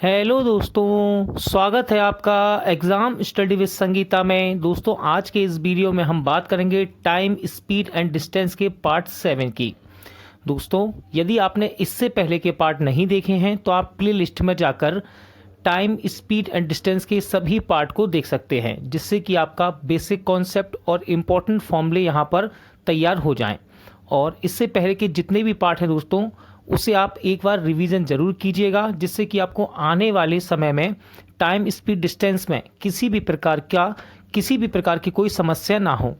Hello दोस्तों, स्वागत है आपका एग्ज़ाम स्टडी विद संगीता में। दोस्तों, आज के इस वीडियो में हम बात करेंगे टाइम, स्पीड एंड डिस्टेंस के पार्ट 7 की। दोस्तों, यदि आपने इससे पहले के पार्ट नहीं देखे हैं तो आप प्ले लिस्ट में जाकर टाइम, स्पीड एंड डिस्टेंस के सभी पार्ट को देख सकते हैं, जिससे कि आपका बेसिक कॉन्सेप्ट और इम्पॉर्टेंट फॉर्मूले यहाँ पर तैयार हो जाएं। और इससे पहले के जितने भी पार्ट हैं दोस्तों, उसे आप एक बार रिवीजन ज़रूर कीजिएगा, जिससे कि आपको आने वाले समय में टाइम, स्पीड, डिस्टेंस में किसी भी प्रकार की कोई समस्या ना हो।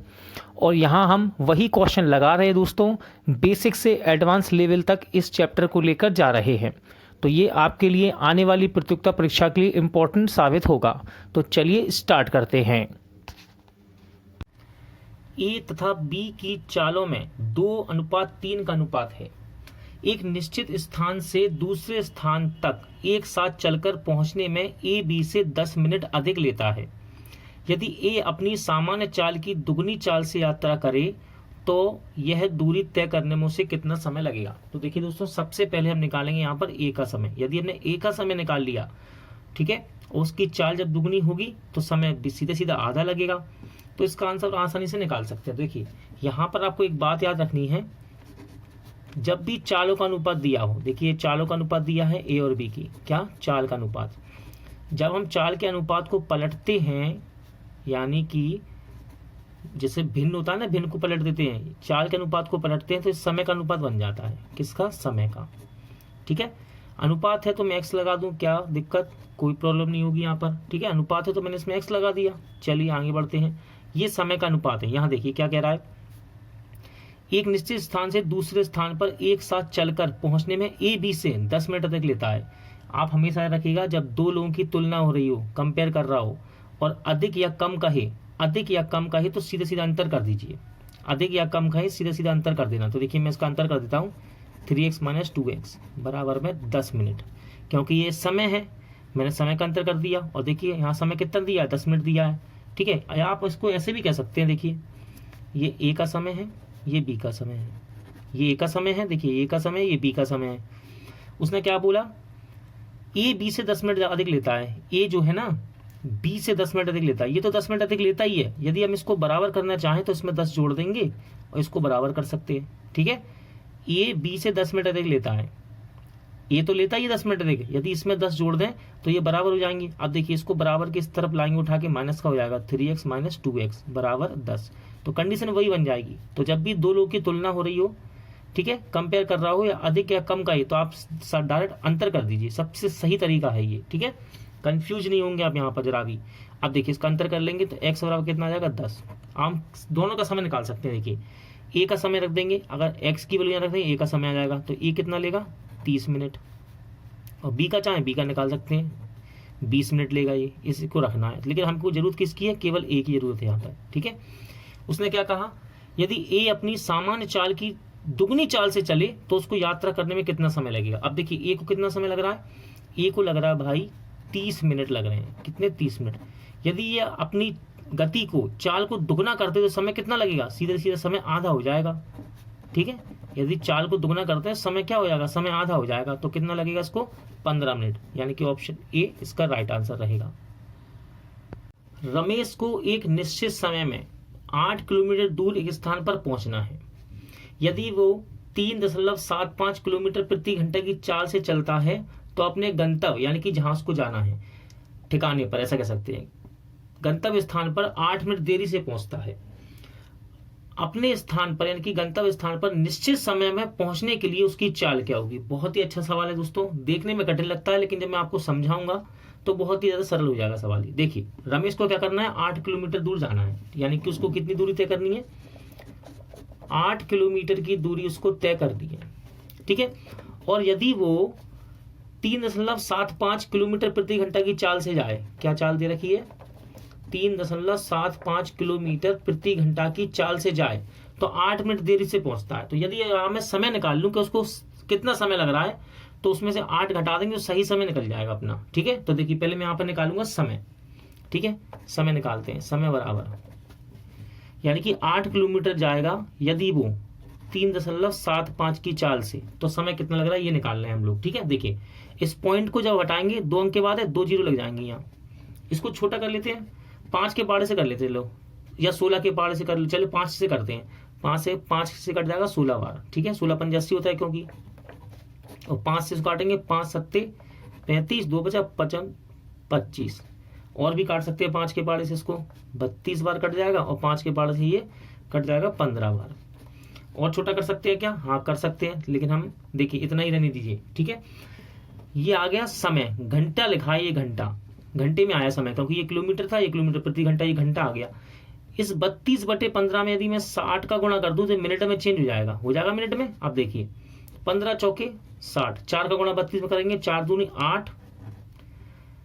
और यहाँ हम वही क्वेश्चन लगा रहे हैं दोस्तों, बेसिक से एडवांस लेवल तक इस चैप्टर को लेकर जा रहे हैं। तो ये आपके लिए आने वाली प्रतियोगिता परीक्षा के लिए इम्पोर्टेंट साबित होगा। तो चलिए स्टार्ट करते हैं। ए तथा बी की चालों में 2:3 का अनुपात है। एक निश्चित स्थान से दूसरे स्थान तक एक साथ चलकर पहुंचने में ए बी से 10 मिनट अधिक लेता है। यदि ए अपनी सामान्य चाल की दुगनी चाल से यात्रा करे तो यह दूरी तय करने में उसे कितना समय लगेगा। तो देखिए दोस्तों, सबसे पहले हम निकालेंगे यहाँ पर ए का समय। यदि हमने ए का समय निकाल लिया, ठीक है, उसकी चाल जब दुगनी होगी तो समय भी सीधा सीधा आधा लगेगा। तो इसका आंसर आसानी से निकाल सकते हैं। देखिए, यहाँ पर आपको एक बात याद रखनी है, जब भी चालों का अनुपात दिया हो, देखिए चालों का अनुपात दिया है ए और बी की, क्या चाल का अनुपात। जब हम चाल के अनुपात को पलटते हैं, यानी कि जैसे भिन्न होता है ना, भिन्न को पलट देते हैं, चाल के अनुपात को पलटते हैं तो इस समय का अनुपात बन जाता है। किसका? समय का। ठीक है, अनुपात है तो मैं एक्स लगा दूं, क्या दिक्कत? कोई प्रॉब्लम नहीं होगी यहाँ पर। ठीक है, अनुपात है तो मैंने इसमें एक्स लगा दिया। चलिए आगे बढ़ते हैं। ये समय का अनुपात है। यहाँ देखिए क्या कह रहा है, एक निश्चित स्थान से दूसरे स्थान पर एक साथ चलकर पहुंचने में ए बी से 10 मिनट अधिक लेता है। आप हमेशा रखिएगा, जब दो लोगों की तुलना हो रही हो, कंपेयर कर रहा हो और अधिक या कम कहे तो सीधे सीधा अंतर कर दीजिए। अधिक या कम कहे सीधे सीधा अंतर कर देना। तो देखिए मैं इसका अंतर कर देता हूँ, 3x - 2x बराबर में 10 मिनट, क्योंकि ये समय है, मैंने समय का अंतर कर दिया। और देखिए यहाँ समय कितना दिया है, 10 मिनट दिया है। ठीक है, आप इसको ऐसे भी कह सकते हैं, देखिए ये ए का समय है, ये बी का समय है, ये ए का समय है, देखिए ए का समय, ये बी का समय है। उसने क्या बोला, ए बी से 10 मिनट अधिक लेता है। ए जो है ना, बी से 10 मिनट अधिक लेता है। ये तो 10 मिनट अधिक लेता ही है। यदि हम इसको बराबर करना चाहें तो इसमें 10 जोड़ देंगे और इसको बराबर कर सकते हैं। ठीक है, ए बी से 10 मिनट अधिक लेता है, ये तो लेता ही 10 मिनट अधिक। यदि इसमें 10 जोड़ दें तो ये बराबर हो जाएंगे। अब देखिए इसको बराबर की इस तरफ लाएंगे उठा के, माइनस का हो जाएगा, 3x - 2x बराबर 10। तो कंडीशन वही बन जाएगी। तो जब भी दो लोगों की तुलना हो रही हो, ठीक है, कंपेयर कर रहा हो या अधिक या कम का ही, तो आप डायरेक्ट अंतर कर दीजिए। सबसे सही तरीका है ये। ठीक है, कंफ्यूज नहीं होंगे आप यहाँ पर जरा भी। अब देखिए इसका अंतर कर लेंगे तो x बराबर कितना आ जाएगा, 10। हम दोनों का समय निकाल सकते हैं। देखिए ए का समय रख देंगे, अगर x की वैल्यू रख देंगे, ए का समय आ जाएगा, तो ए कितना लेगा, 30 मिनट। और बी का चाहे बी का निकाल सकते हैं, 20 मिनट लेगा ये, इसको रखना है। लेकिन हमको जरूरत किसकी है, केवल ए की जरूरत है यहाँ पर। ठीक है, उसने क्या कहा, यदि ए अपनी सामान्य चाल की दुगनी चाल से चले तो उसको यात्रा करने में कितना समय लगेगा। अब देखिए ए को कितना समय लग रहा है, ए को लग रहा है भाई 30 मिनट लग रहे हैं। कितने? 30 मिनट। यदि ये अपनी गति को, चाल को दुगना करते तो समय कितना लगेगा, सीधे सीधे समय आधा हो जाएगा। ठीक है, यदि चाल को दुगना करते हैं समय क्या हो जाएगा, समय आधा हो जाएगा। तो कितना लगेगा इसको, 15 मिनट। यानी कि ऑप्शन ए इसका राइट आंसर रहेगा। रमेश को एक निश्चित समय में 8 किलोमीटर दूर एक स्थान पर पहुंचना है। यदि वो 3.75 किलोमीटर प्रति घंटे की चाल से चलता है तो अपने गंतव्य, यानी कि जहां उसको जाना है, ठिकाने पर, ऐसा कह सकते हैं, गंतव्य स्थान पर 8 मिनट देरी से पहुंचता है। अपने स्थान पर, यानी कि गंतव्य स्थान पर निश्चित समय में पहुंचने के लिए उसकी चाल क्या होगी। बहुत ही अच्छा सवाल है दोस्तों, देखने में कठिन लगता है, लेकिन जब मैं आपको समझाऊंगा तो बहुत ही ज्यादा सरल हो जाएगा सवाल। देखिए रमेश को क्या करना है, 8 किलोमीटर दूर जाना है, यानी कि उसको कितनी दूरी तय करनी है, 8 किलोमीटर की दूरी उसको तय कर दी है। ठीक है, और यदि वो 3.75 किलोमीटर प्रति घंटा की चाल से जाए, क्या चाल दे रखी है, 3.75 किलोमीटर प्रति घंटा की चाल से जाए तो 8 मिनट देरी से पहुंचता है। तो यदि मैं समय निकाल लूं कि उसको कितना समय लग रहा है, तो उसमें से 8 घटा देंगे तो सही समय निकल जाएगा अपना। ठीक है, तो देखिए पहले मैं यहाँ पर निकालूंगा समय। ठीक है, समय निकालते हैं, समय बराबर, यानी कि 8 किलोमीटर जाएगा यदि वो 3.75 की चाल से, तो समय कितना लग रहा है ये निकालना है हम लोग। ठीक है, देखिए इस पॉइंट को जब हटाएंगे 2 अंक के बाद है, 2 जीरो लग जाएंगे यहाँ। इसको छोटा कर लेते हैं, 5 के पाड़े से कर लेते हैं लोग, या 16 के पाड़े से कर ले, चलो 5 से करते हैं। 5 से कट जाएगा 16 बार। ठीक है, 16 पंजे 80 होता है क्योंकि, और 5 से काटेंगे, 5 सत्ते 35, 2 बचा 25, और भी काट सकते हैं 5 के पाड़े से इसको, 32 बार कट जाएगा, और 5 के पाड़े से ये कट जाएगा 15 बार। और छोटा कर सकते हैं क्या? हाँ कर सकते हैं, लेकिन हम देखिए इतना ही रहने दीजिए। ठीक है, ये आ गया समय, घंटा लिखा है, ये घंटे में आया समय, क्योंकि ये किलोमीटर था, ये किलोमीटर प्रति घंटा, ये घंटा आ गया। इस 32/15 में यदि मैं 60 का गुणा कर दूं तो मिनट में चेंज हो जाएगा मिनट में। आप देखिए 15 चौके 60, 4 का गुणा 32 में करेंगे, 4 दूनी 8,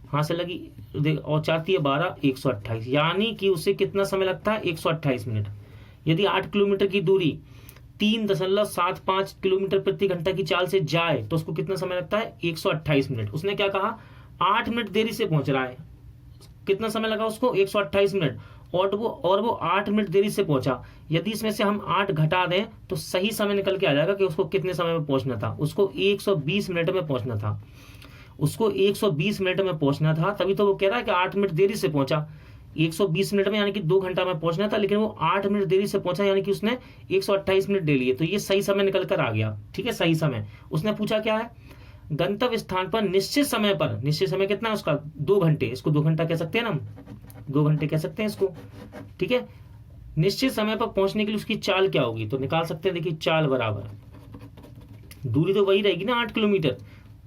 हाथ से लगी, और 4 3 12, 128, यानी कि उसे कितना समय लगता है? 128 मिनट। यदि 8 किलोमीटर की दूरी 3.75 किलोमीटर प्रति घंटा की चाल से जाए तो उसको कितना समय लगता है? 128 मिनट। उसने क्या कहा? 8 मिनट देरी से पहुंच रहा है। कितना समय लगा उसको? 128 मिनट, और वो 8 मिनट देरी से पहुंचा। यदि इसमें से हम 8 घटा दें तो सही समय निकल के आ जाएगा कि उसको कितने समय में पहुंचना था। उसको 120 मिनट में पहुंचना था, उसको 120 मिनट में पहुंचना था, तभी तो वो कह रहा है कि 8 मिनट देरी से पहुंचा। 120 मिनट में यानी कि 2 घंटा में पहुंचना था, लेकिन वो 8 मिनट देरी से पहुंचा, यानी कि उसने 128 मिनट ले लिए, तो ये सही समय निकल कर आ गया। ठीक है, सही समय। उसने पूछा क्या है? गंतव्य स्थान पर निश्चित समय कितना है उसका? 2 घंटे। इसको 2 घंटा कह सकते हैं ना हम, 2 घंटे कह सकते हैं इसको। ठीक है, निश्चित समय पर पहुंचने के लिए उसकी चाल क्या होगी? तो निकाल सकते हैं, देखिए चाल बराबर, दूरी तो वही रहेगी ना 8 किलोमीटर,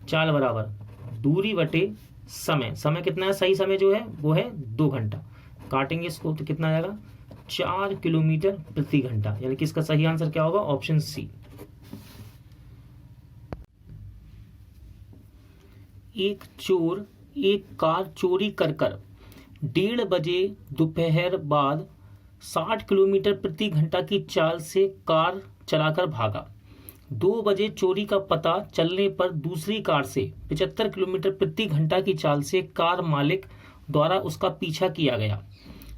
चाल बराबर दूरी बटे समय। समय कितना है? सही समय जो है वो है 2 घंटा। काटेंगे इसको तो कितना आ जाएगा? 4 किलोमीटर प्रति घंटा, यानी कि इसका सही आंसर क्या होगा? Option C. एक चोर एक कार चोरी कर 1:30 बजे दोपहर बाद 60 किलोमीटर प्रति घंटा की चाल से कार चलाकर भागा। 2 बजे चोरी का पता चलने पर दूसरी कार से 75 किलोमीटर प्रति घंटा की चाल से कार मालिक द्वारा उसका पीछा किया गया।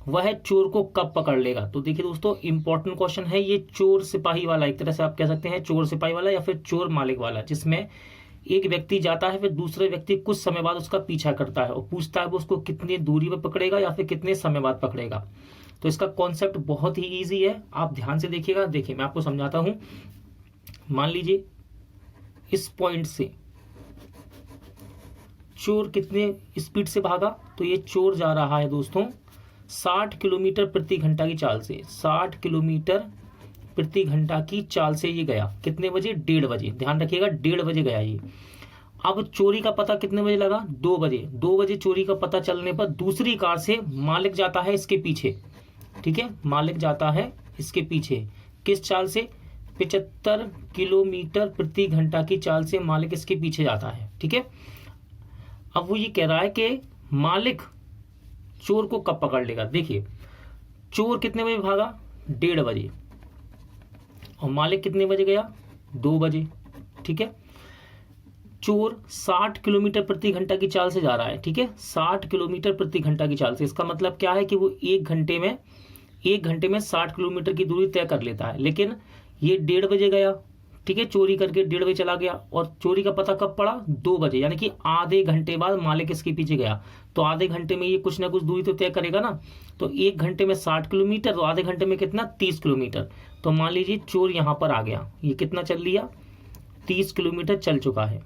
वह चोर को कब पकड़ लेगा? तो देखिए दोस्तों, इंपॉर्टेंट क्वेश्चन है ये, चोर सिपाही वाला, एक तरह से आप कह सकते हैं चोर सिपाही वाला या फिर चोर मालिक वाला, जिसमें एक व्यक्ति जाता है फिर दूसरे व्यक्ति कुछ समय बाद उसका पीछा करता है और पूछता है वो उसको कितनी दूरी पर पकड़ेगा या फिर कितने समय बाद पकड़ेगा। तो इसका कॉन्सेप्ट बहुत ही ईजी है, आप ध्यान से देखिएगा। देखिए मैं आपको समझाता हूं। मान लीजिए इस पॉइंट से चोर कितने स्पीड से भागा, तो ये चोर जा रहा है दोस्तों 60 किलोमीटर प्रति घंटा की चाल से, 60 किलोमीटर प्रति घंटा की चाल से ये गया। कितने बजे? 1:30 बजे। ध्यान रखिएगा 1:30 बजे गया ये। अब चोरी का पता कितने बजे लगा? 2 बजे। 2 बजे चोरी का पता चलने पर दूसरी कार से मालिक जाता है इसके पीछे। ठीक है, मालिक जाता है इसके पीछे किस चाल से? 75 किलोमीटर प्रति घंटा की चाल से मालिक इसके पीछे जाता है। ठीक है, अब वो ये कह रहा है कि मालिक चोर को कब पकड़ लेगा। देखिए चोर कितने बजे भागा? 1:30 बजे, और मालिक कितने बजे गया? 2 बजे। ठीक है, चोर 60 किलोमीटर प्रति घंटा की चाल से जा रहा है। ठीक है, 60 किलोमीटर प्रति घंटा की चाल से, इसका मतलब क्या है कि वो एक घंटे में 60 किलोमीटर की दूरी तय कर लेता है। लेकिन ये 1:30 बजे गया, ठीक है, चोरी करके 1:30 बजे चला गया, और चोरी का पता कब पड़ा? 2 बजे, यानी कि आधे घंटे बाद मालिक इसके पीछे गया। तो आधे घंटे में ये कुछ ना कुछ दूरी तो तय करेगा ना। तो 1 घंटे में 60 किलोमीटर, तो आधे घंटे में कितना? 30 किलोमीटर। तो मान लीजिए चोर यहाँ पर आ गया, ये कितना चल लिया? 30 किलोमीटर चल चुका है।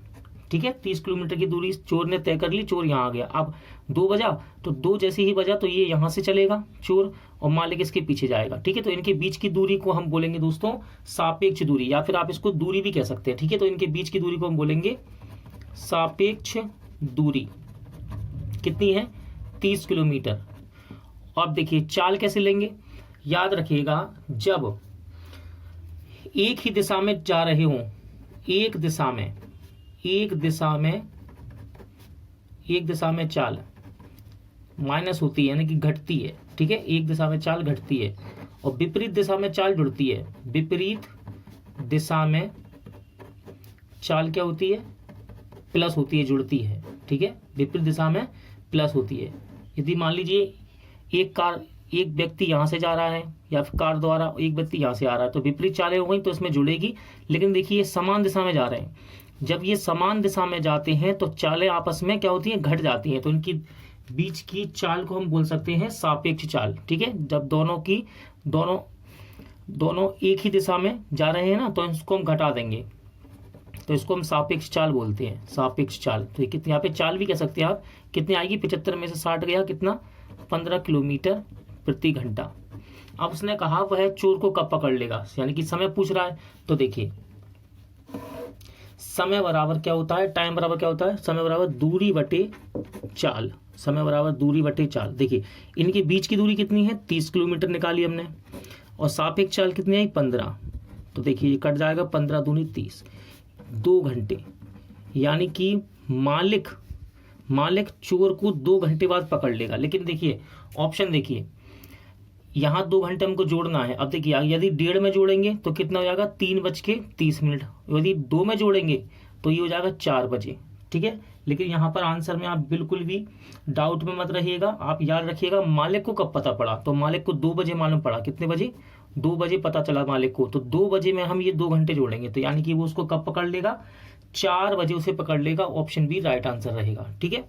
ठीक है, 30 किलोमीटर की दूरी चोर ने तय कर ली, चोर यहाँ आ गया। अब 2 बजा, तो 2 जैसे ही बजा तो ये यहाँ से चलेगा चोर, और मालिक इसके पीछे जाएगा। ठीक है, तो इनके बीच की दूरी को हम बोलेंगे दोस्तों सापेक्ष दूरी, या फिर आप इसको दूरी भी कह सकते हैं। ठीक है, तो इनके बीच की दूरी को हम बोलेंगे सापेक्ष दूरी। कितनी है? 30 किलोमीटर। अब देखिए चाल कैसे लेंगे, याद रखिएगा, जब एक ही दिशा में जा रहे हों, एक दिशा में चाल माइनस होती है, यानी कि घटती है। ठीक है, एक दिशा में चाल घटती है, और विपरीत दिशा में चाल जुड़ती है। विपरीत दिशा में चाल क्या होती है? प्लस होती है, जुड़ती है। ठीक है, विपरीत दिशा में प्लस होती है। यदि मान लीजिए एक व्यक्ति यहाँ से जा रहा है या फिर कार द्वारा एक व्यक्ति यहाँ से आ रहा है, तो विपरीत चालें हो गई तो इसमें जुड़ेगी। लेकिन देखिए ये समान दिशा में जा रहे हैं, जब ये समान दिशा में जाते हैं तो चालें आपस में क्या होती हैं, घट जाती हैं। तो इनकी बीच की चाल को हम बोल सकते हैं सापेक्ष चाल। ठीक है, जब दोनों एक ही दिशा में जा रहे हैं ना, तो इसको हम घटा देंगे, तो इसको हम सापेक्ष चाल बोलते हैं, सापेक्ष चाल। तो कितनी यहाँ पे चाल भी कह सकते हैं आप, कितनी आएगी, 75 में से 60 गया, कितना, 15 किलोमीटर प्रति घंटा। अब उसने कहा वह चोर को कब पकड़ लेगा, यानी कि समय पूछ रहा है। तो देखिए समय बराबर क्या होता है, टाइम बराबर क्या होता है, समय बराबर दूरी बटे चाल, समय बराबर दूरी बटे चाल। देखिए इनके बीच की दूरी कितनी है, 30 किलोमीटर निकाली हमने, और सापेक्ष चाल कितनी आई, 15। तो देखिए ये कट जाएगा, 15 दूनी 30, 2 घंटे। यानी कि मालिक चोर को 2 घंटे बाद पकड़ लेगा। लेकिन देखिए ऑप्शन देखिए, यहाँ 2 घंटे हमको जोड़ना है। अब देखिए यदि 1:30 में जोड़ेंगे तो कितना हो जाएगा, 3:30। यदि 2 में जोड़ेंगे तो ये हो जाएगा 4 बजे। ठीक है, लेकिन यहाँ पर आंसर में आप बिल्कुल भी डाउट में मत रहिएगा, आप याद रखिएगा मालिक को कब पता पड़ा, तो मालिक को 2 बजे मालूम पड़ा। कितने बजे, 2 बजे पता चला मालिक को, तो 2 बजे में हम ये 2 घंटे जोड़ेंगे, तो यानी कि वो उसको कब पकड़ लेगा, 4 बजे उसे पकड़ लेगा। ऑप्शन बी राइट आंसर रहेगा। ठीक है,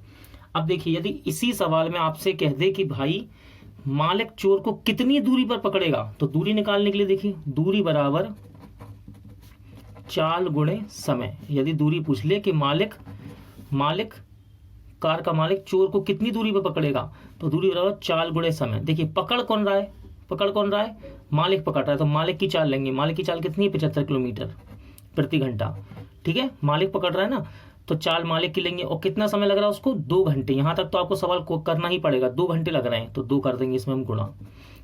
अब देखिए यदि इसी सवाल में आपसे कह दे कि भाई मालिक चोर को कितनी दूरी पर पकड़ेगा, तो दूरी निकालने के लिए देखिए दूरी बराबर चाल गुणे समय। यदि दूरी पूछ ले कि मालिक कार का मालिक चोर को कितनी दूरी पर पकड़ेगा, तो दूरी बराबर चाल गुणे समय। देखिए पकड़ कौन रहा है, मालिक पकड़ रहा है, तो मालिक की चाल लेंगे। मालिक की चाल कितनी है, 75 किलोमीटर प्रति घंटा। ठीक है, मालिक पकड़ रहा है ना, तो चाल मालिक की लेंगे। और कितना समय लग रहा है उसको, 2 घंटे। यहां तक तो आपको सवाल को करना ही पड़ेगा, 2 घंटे लग रहे हैं, तो 2 कर देंगे इसमें हम गुणा,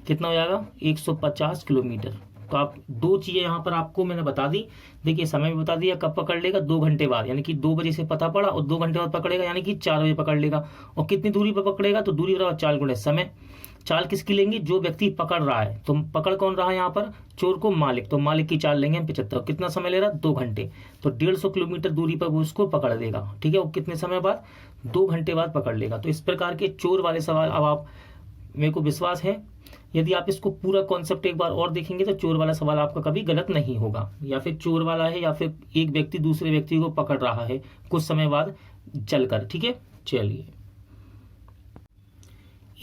कितना हो जाएगा, 150 किलोमीटर। तो आप 2 चीजें यहाँ पर आपको मैंने बता दी। देखिए समय भी बता दिया, कब पकड़ लेगा, 2 घंटे बाद, यानी कि 2 बजे से पता पड़ा और 2 घंटे बाद पकड़ेगा, यानी कि 4 बजे पकड़ लेगा। और कितनी दूरी पर पकड़ेगा, तो दूरी बराबर चाल गुणे समय। चाल किसकी लेंगे, जो व्यक्ति पकड़ रहा है, तो पकड़ कौन रहा है यहाँ पर, चोर को मालिक, तो मालिक की चाल लेंगे हम 75। कितना समय ले रहा है, 2 घंटे, तो 150 किलोमीटर दूरी पर वो उसको पकड़ लेगा। ठीक है, वो कितने समय बाद, 2 घंटे बाद पकड़ लेगा। तो इस प्रकार के चोर वाले सवाल, अब आप, मेरे को विश्वास है यदि आप इसको पूरा कॉन्सेप्ट एक बार और देखेंगे तो चोर वाला सवाल आपका कभी गलत नहीं होगा। या फिर चोर वाला है, या फिर एक व्यक्ति दूसरे व्यक्ति को पकड़ रहा है कुछ समय बाद चलकर। ठीक है, चलिए,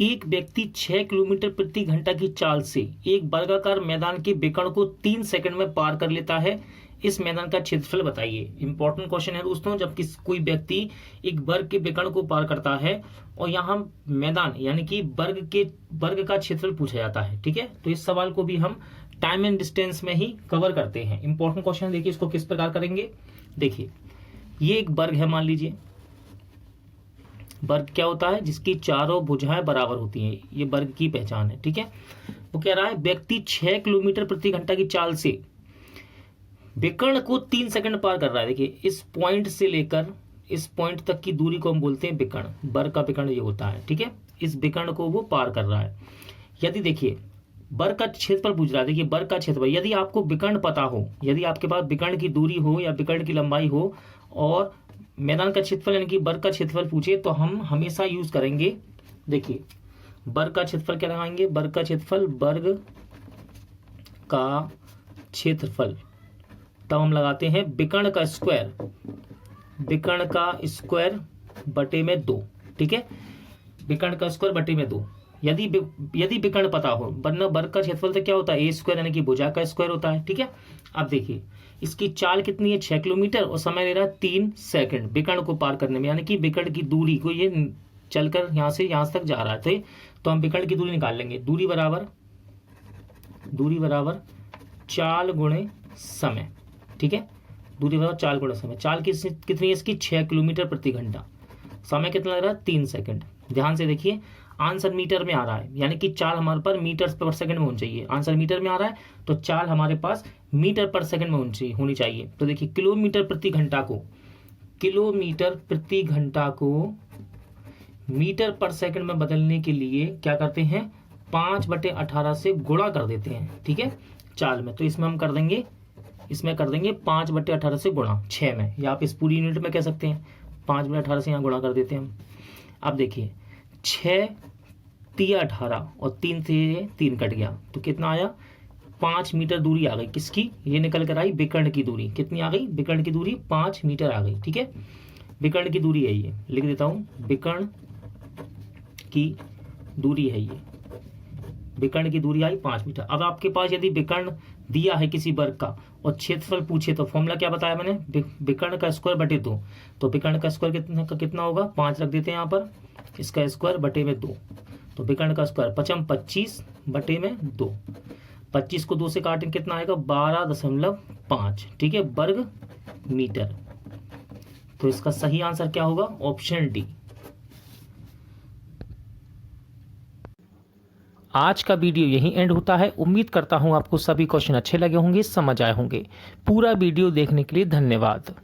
एक व्यक्ति 6 किलोमीटर प्रति घंटा की चाल से एक वर्गाकार मैदान के विकर्ण को 3 सेकंड में पार कर लेता है। इस मैदान का क्षेत्रफल बताइए। इंपॉर्टेंट क्वेश्चन है दोस्तों, जब कोई व्यक्ति एक वर्ग के विकर्ण को पार करता है और यहाँ मैदान यानी कि वर्ग का क्षेत्रफल पूछा जाता है। ठीक है, तो इस सवाल को भी हम टाइम एंड डिस्टेंस में ही कवर करते हैं। इंपॉर्टेंट क्वेश्चन, देखिए इसको किस प्रकार करेंगे। देखिए ये एक वर्ग है, मान लीजिए वर्ग क्या होता है, जिसकी चारों भुजाएं बराबर होती हैं, ये वर्ग की पहचान है। ठीक है, वो कह रहा है व्यक्ति 6 किलोमीटर प्रति घंटा की चाल से विकर्ण को 3 सेकंड पार कर रहा है। देखिए इस पॉइंट से लेकर इस पॉइंट तक की दूरी को हम बोलते हैं विकर्ण, वर्ग का विकर्ण ये होता है। ठीक है, इस विकर्ण को वो पार कर रहा है। यदि देखिए वर्ग का क्षेत्रफल पूछ रहा है, देखिए वर्ग का क्षेत्रफल, यदि आपको विकर्ण पता हो, यदि आपके पास विकर्ण की दूरी हो या विकर्ण की लंबाई हो और मैदान का क्षेत्रफल यानी कि वर्ग का क्षेत्रफल पूछे, तो हम हमेशा यूज करेंगे, देखिए वर्ग का क्षेत्रफल क्या लगाएंगे, वर्ग का क्षेत्रफल, वर्ग का क्षेत्रफल, तब हम लगाते हैं विकर्ण का स्क्वायर, विकर्ण का स्क्वायर बटे में 2। ठीक है, विकर्ण का स्क्वायर बटे में 2। यदि विकर्ण पता हो, वरना वर्ग का क्षेत्रफल तो क्या होता है, ए स्क्वायर यानी कि भुजा का स्क्वायर होता है। ठीक है, अब देखिए इसकी चाल कितनी है, 6 किलोमीटर और समय ले रहा है 3 सेकंड विकर्ण को पार करने में, यानी कि विकर्ण की दूरी को ये चलकर यहाँ से यहाँ तक जा रहा है, तो हम विकर्ण की दूरी निकाल लेंगे। दूरी बराबर चाल गुणे समय। ठीक है, दूरी बराबर चाल गुणे समय। चाल कितनी है इसकी, 6 किलोमीटर प्रति घंटा। समय कितना लग रहा है, 3 सेकंड। ध्यान से देखिए, आंसर मीटर में आ रहा है, यानी कि चाल हमारे पास मीटर पर सेकंड में होनी चाहिए। आंसर मीटर में आ रहा है तो चाल हमारे पास मीटर पर सेकंड में होनी चाहिए। तो देखिए किलोमीटर प्रति घंटा को मीटर पर सेकंड में बदलने के लिए क्या करते हैं, 5/18 से गुणा कर देते हैं। ठीक है, चाल में, तो इसमें कर देंगे 5/18 से गुणा 6 में, या आप इस पूरी यूनिट में कह सकते हैं। 5/18 से यहाँ गुणा कर देते हैं हम। अब देखिए 6 तिया 18 और 3 से 3 कट गया तो कितना आया 5 मीटर दूरी आ गई। किसकी? ये निकल कर आई विकर्ण की दूरी। कितनी आ गई? विकर्ण की दूरी 5 मीटर आ गई। ठीक है, विकर्ण की दूरी है ये, लिख देता हूँ, विकर्ण की दूरी है ये, विकर्ण की दूरी आई 5 मीटर। अब आपके पास यदि विकर्ण दिया है किसी वर्ग का और क्षेत्रफल पूछे तो फॉर्मूला क्या बताया मैंने? विकर्ण का स्क्वायर बटे 2। तो विकर्ण का स्क्वायर कितना होगा? 5 रख देते हैं यहाँ पर, इसका स्क्वायर बटे में 2। तो विकर्ण का स्क्वायर 25 बटे में 2। 25 को 2 से काटें कितना आएगा? 12.5। ठीक है, वर्ग मीटर। तो इसका सही आंसर क्या होगा? Option D. आज का वीडियो यहीं एंड होता है। उम्मीद करता हूं आपको सभी क्वेश्चन अच्छे लगे होंगे, समझ आए होंगे। पूरा वीडियो देखने के लिए धन्यवाद।